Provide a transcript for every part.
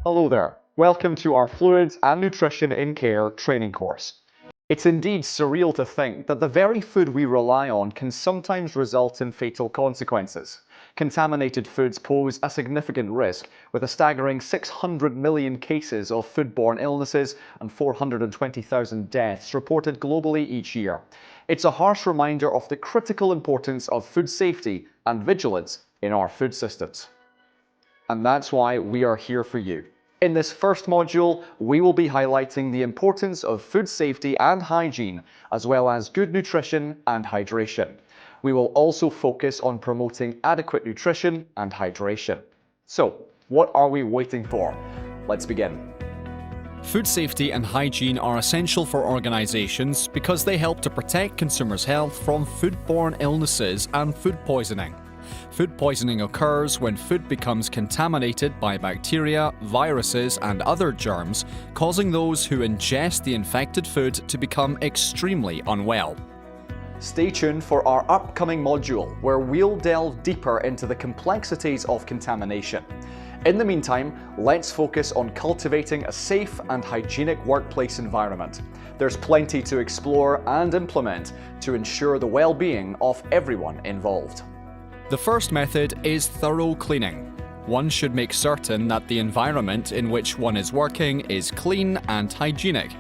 Hello there. Welcome to our Fluids and Nutrition in Care training course. It's indeed surreal to think that the very food we rely on can sometimes result in fatal consequences. Contaminated foods pose a significant risk, with a staggering 600 million cases of foodborne illnesses and 420,000 deaths reported globally each year. It's a harsh reminder of the critical importance of food safety and vigilance in our food systems. And that's why we are here for you. In this first module, we will be highlighting the importance of food safety and hygiene, as well as good nutrition and hydration. We will also focus on promoting adequate nutrition and hydration. So, what are we waiting for? Let's begin. Food safety and hygiene are essential for organisations because they help to protect consumers' health from foodborne illnesses and food poisoning. Food poisoning occurs when food becomes contaminated by bacteria, viruses, and other germs, causing those who ingest the infected food to become extremely unwell. Stay tuned for our upcoming module, where we'll delve deeper into the complexities of contamination. In the meantime, let's focus on cultivating a safe and hygienic workplace environment. There's plenty to explore and implement to ensure the well-being of everyone involved. The first method is thorough cleaning. One should make certain that the environment in which one is working is clean and hygienic.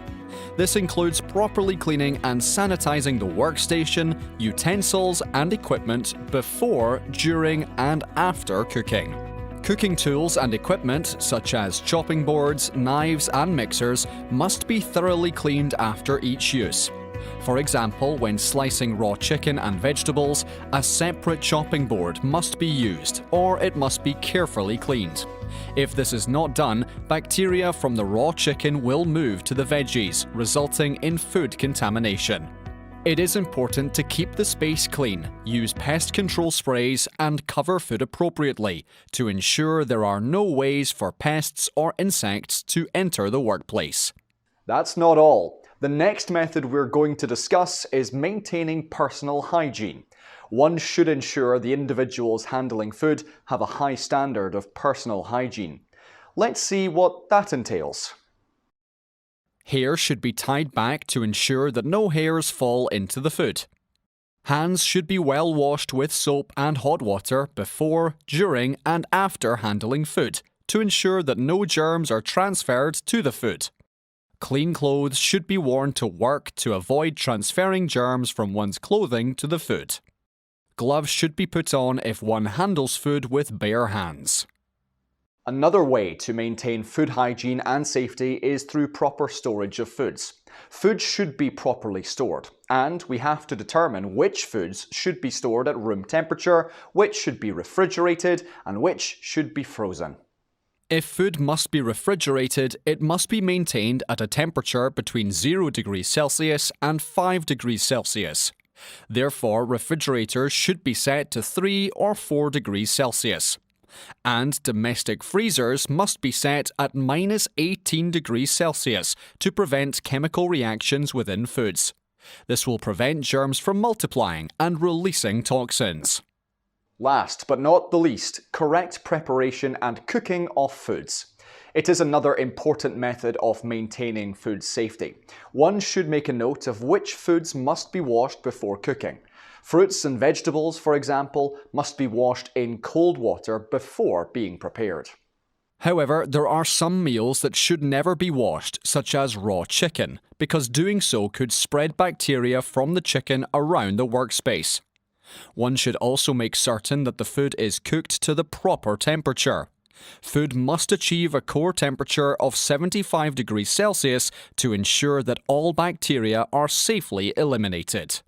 This includes properly cleaning and sanitizing the workstation, utensils, and equipment before, during, and after cooking. Cooking tools and equipment, such as chopping boards, knives, and mixers, must be thoroughly cleaned after each use. For example, when slicing raw chicken and vegetables, a separate chopping board must be used, or it must be carefully cleaned. If this is not done, bacteria from the raw chicken will move to the veggies, resulting in food contamination. It is important to keep the space clean, use pest control sprays, and cover food appropriately to ensure there are no ways for pests or insects to enter the workplace. That's not all. The next method we're going to discuss is maintaining personal hygiene. One should ensure the individuals handling food have a high standard of personal hygiene. Let's see what that entails. Hair should be tied back to ensure that no hairs fall into the food. Hands should be well washed with soap and hot water before, during, and after handling food to ensure that no germs are transferred to the food. Clean clothes should be worn to work to avoid transferring germs from one's clothing to the food. Gloves should be put on if one handles food with bare hands. Another way to maintain food hygiene and safety is through proper storage of foods. Food should be properly stored, and we have to determine which foods should be stored at room temperature, which should be refrigerated, and which should be frozen. If food must be refrigerated, it must be maintained at a temperature between 0 degrees Celsius and 5 degrees Celsius. Therefore, refrigerators should be set to 3 or 4 degrees Celsius. And domestic freezers must be set at minus 18 degrees Celsius to prevent chemical reactions within foods. This will prevent germs from multiplying and releasing toxins. Last but not the least, correct preparation and cooking of foods. It is another important method of maintaining food safety. One should make a note of which foods must be washed before cooking. Fruits and vegetables, for example, must be washed in cold water before being prepared. However, there are some meals that should never be washed, such as raw chicken, because doing so could spread bacteria from the chicken around the workspace. One should also make certain that the food is cooked to the proper temperature. Food must achieve a core temperature of 75 degrees Celsius to ensure that all bacteria are safely eliminated.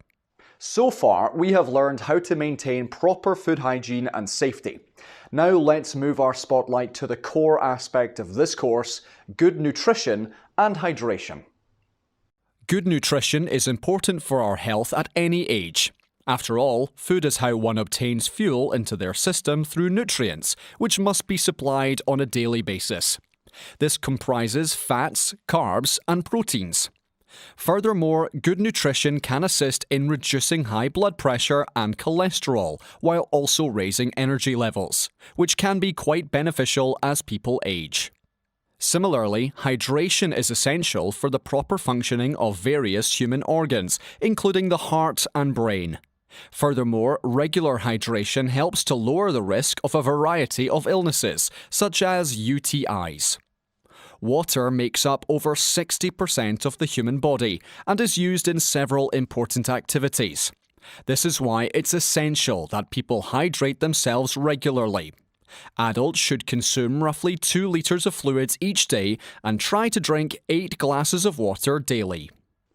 So far, we have learned how to maintain proper food hygiene and safety. Now let's move our spotlight to the core aspect of this course, good nutrition and hydration. Good nutrition is important for our health at any age. After all, food is how one obtains fuel into their system through nutrients, which must be supplied on a daily basis. This comprises fats, carbs, and proteins. Furthermore, good nutrition can assist in reducing high blood pressure and cholesterol, while also raising energy levels, which can be quite beneficial as people age. Similarly, hydration is essential for the proper functioning of various human organs, including the heart and brain. Furthermore, regular hydration helps to lower the risk of a variety of illnesses, such as UTIs. Water makes up over 60% of the human body and is used in several important activities. This is why it's essential that people hydrate themselves regularly. Adults should consume roughly 2 litres of fluids each day and try to drink 8 glasses of water daily.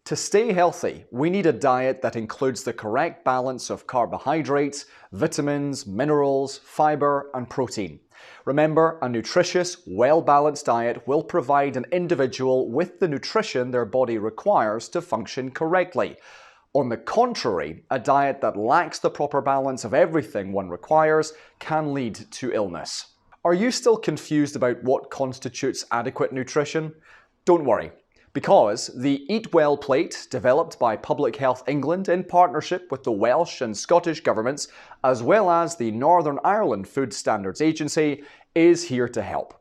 To stay healthy, we need a diet that includes the correct balance of carbohydrates, vitamins, minerals, fibre, and protein. Remember, a nutritious, well-balanced diet will provide an individual with the nutrition their body requires to function correctly. On the contrary, a diet that lacks the proper balance of everything one requires can lead to illness. Are you still confused about what constitutes adequate nutrition? Don't worry, because the Eat Well plate, developed by Public Health England in partnership with the Welsh and Scottish governments, as well as the Northern Ireland Food Standards Agency, is here to help.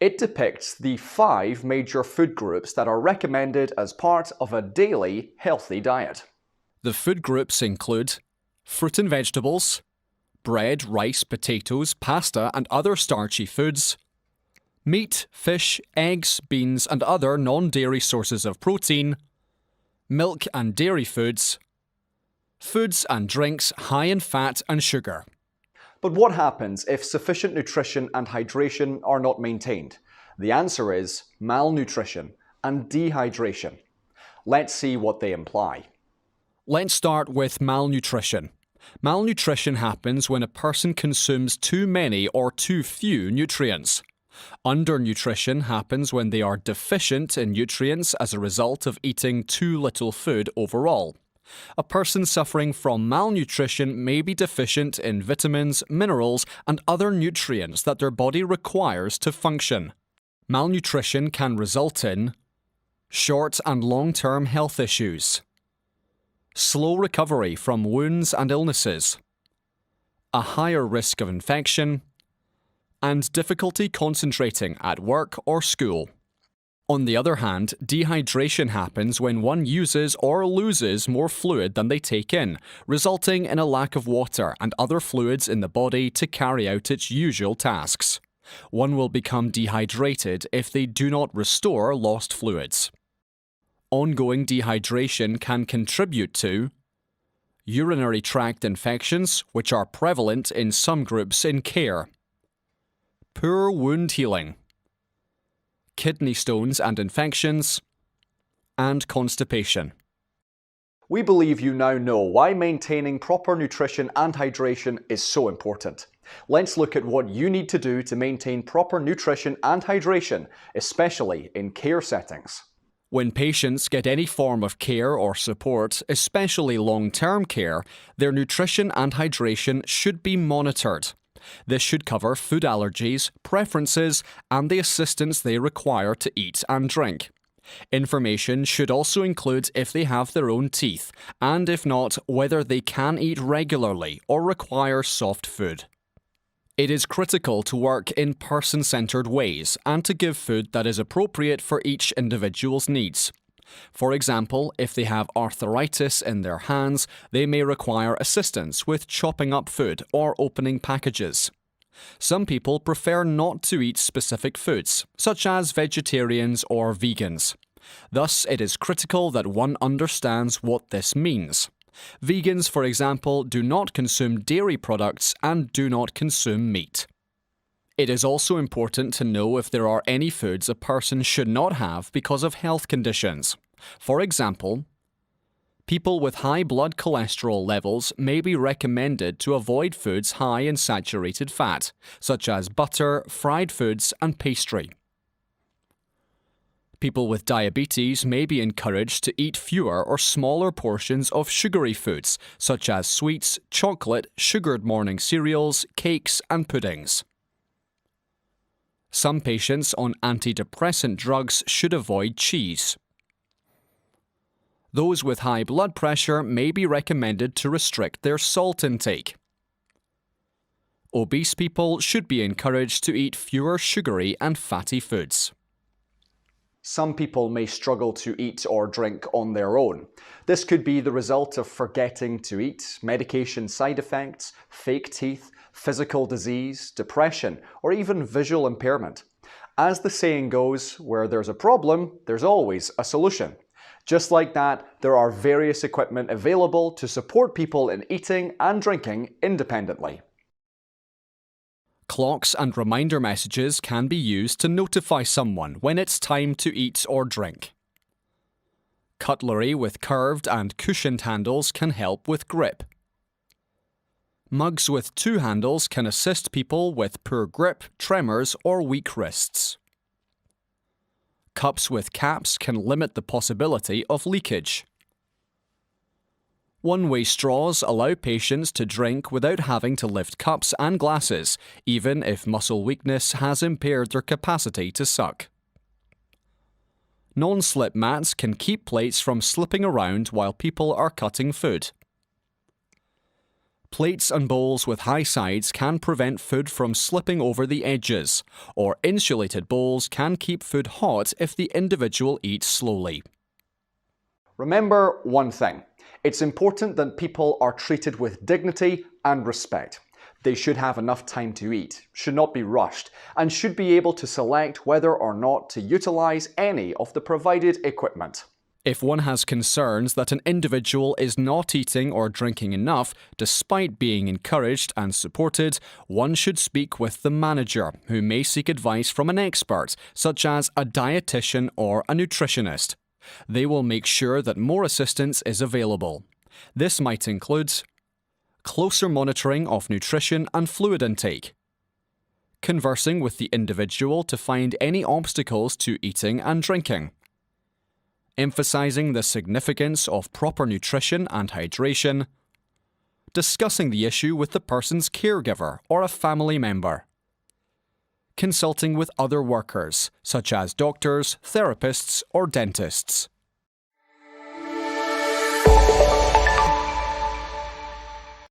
It depicts the 5 major food groups that are recommended as part of a daily healthy diet. The food groups include fruit and vegetables, bread, rice, potatoes, pasta and other starchy foods, meat, fish, eggs, beans and other non-dairy sources of protein, milk and dairy foods, foods and drinks high in fat and sugar. But what happens if sufficient nutrition and hydration are not maintained? The answer is malnutrition and dehydration. Let's see what they imply. Let's start with malnutrition. Malnutrition happens when a person consumes too many or too few nutrients. Undernutrition happens when they are deficient in nutrients as a result of eating too little food overall. A person suffering from malnutrition may be deficient in vitamins, minerals, and other nutrients that their body requires to function. Malnutrition can result in short and long-term health issues, slow recovery from wounds and illnesses, a higher risk of infection, and difficulty concentrating at work or school. On the other hand, dehydration happens when one uses or loses more fluid than they take in, resulting in a lack of water and other fluids in the body to carry out its usual tasks. One will become dehydrated if they do not restore lost fluids. Ongoing dehydration can contribute to urinary tract infections, which are prevalent in some groups in care, poor wound healing, kidney stones and infections, and constipation. We believe you now know why maintaining proper nutrition and hydration is so important. Let's look at what you need to do to maintain proper nutrition and hydration, especially in care settings. When patients get any form of care or support, especially long-term care, their nutrition and hydration should be monitored. This should cover food allergies, preferences, and the assistance they require to eat and drink. Information should also include if they have their own teeth, and if not, whether they can eat regularly or require soft food. It is critical to work in person-centered ways and to give food that is appropriate for each individual's needs. For example, if they have arthritis in their hands, they may require assistance with chopping up food or opening packages. Some people prefer not to eat specific foods, such as vegetarians or vegans. Thus, it is critical that one understands what this means. Vegans, for example, do not consume dairy products and do not consume meat. It is also important to know if there are any foods a person should not have because of health conditions. For example, people with high blood cholesterol levels may be recommended to avoid foods high in saturated fat, such as butter, fried foods, and pastry. People with diabetes may be encouraged to eat fewer or smaller portions of sugary foods, such as sweets, chocolate, sugared morning cereals, cakes, and puddings. Some patients on antidepressant drugs should avoid cheese. Those with high blood pressure may be recommended to restrict their salt intake. Obese people should be encouraged to eat fewer sugary and fatty foods. Some people may struggle to eat or drink on their own. This could be the result of forgetting to eat, medication side effects, fake teeth, physical disease, depression, or even visual impairment. As the saying goes, where there's a problem, there's always a solution. Just like that, there are various equipment available to support people in eating and drinking independently. Clocks and reminder messages can be used to notify someone when it's time to eat or drink. Cutlery with curved and cushioned handles can help with grip. Mugs with two handles can assist people with poor grip, tremors, or weak wrists. Cups with caps can limit the possibility of leakage. One-way straws allow patients to drink without having to lift cups and glasses, even if muscle weakness has impaired their capacity to suck. Non-slip mats can keep plates from slipping around while people are cutting food. Plates and bowls with high sides can prevent food from slipping over the edges, or insulated bowls can keep food hot if the individual eats slowly. Remember one thing. It's important that people are treated with dignity and respect. They should have enough time to eat, should not be rushed, and should be able to select whether or not to utilize any of the provided equipment. If one has concerns that an individual is not eating or drinking enough, despite being encouraged and supported, one should speak with the manager, who may seek advice from an expert, such as a dietitian or a nutritionist. They will make sure that more assistance is available. This might include closer monitoring of nutrition and fluid intake, conversing with the individual to find any obstacles to eating and drinking, emphasizing the significance of proper nutrition and hydration, discussing the issue with the person's caregiver or a family member, consulting with other workers, such as doctors, therapists, or dentists.